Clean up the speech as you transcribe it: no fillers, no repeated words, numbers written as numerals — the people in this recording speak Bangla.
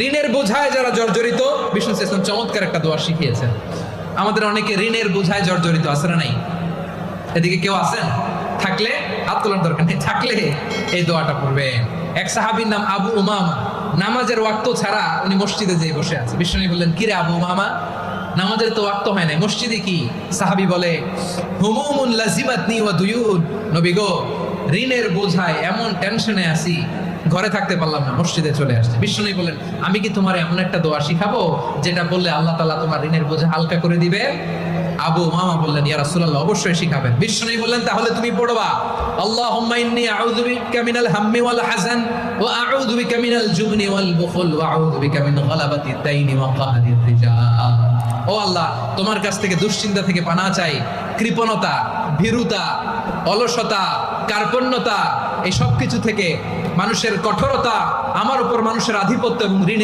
ঋণের বোঝায় যারা জর্জরিত, বিষ্ণু ইসলাম চমৎকার একটা দোয়া শিখিয়েছেন। আমাদের অনেকে ঋণের বোঝায় জর্জরিত, আছে না নাই? এদিকে কেউ আছেন? থাকলে হাত তোলার দরকার নেই, থাকলে এই দোয়াটা পড়বেন। এক সাহাবীর নাম আবু উমামা, নামাজের ওয়াক্ত ছাড়া উনি মসজিদে যেয়ে বসে আছে। বিষ্ণু বললেন, কিরে আবু উমামা, নামাজের তো ওয়াক্ত হয় না, মসজিদে কি? সাহাবী বলে, হুমুমুন লাজিমাতনি ওয়া দুয়ুন, নবী গো, ঋণের বোঝায় এমন টেনশনে আছি, ঘরে থাকতে পারলাম না, মসজিদে চলে আসছে। বিষ্ণু বললেন, আমি কি তোমার এমন একটা দোয়া শিখাবো যেটা বললে আল্লাহ তাআলা তোমার ঋণের বোঝা হালকা করে দিবে? আবু উমামা বললেন, ইয়া রাসূলুল্লাহ, অবশ্যই শিখাবেন। বিষ্ণু বললেন, তাহলে তুমি পড়বা, আল্লাহুম্মা ইন্নী আউযু বিকা মিনাল হাম্মি ওয়াল হাযান ওয়া আউযু বিকা মিনাল জুবনি ওয়াল বুখল ওয়া আউযু বিকা মিন গালাবাতিদ দাইনি ওয়া কাহরির রিজাল। ও আল্লাহ, তোমার কাছ থেকে দুশ্চিন্তা থেকে পানাহ চাই, কৃপণতা, ভীরুতা, অলসতা, কার্পণ্যতা, এই সব কিছু থেকে, মানুষের কঠোরতা, আমার উপর মানুষের আধিপত্য এবং ঋণের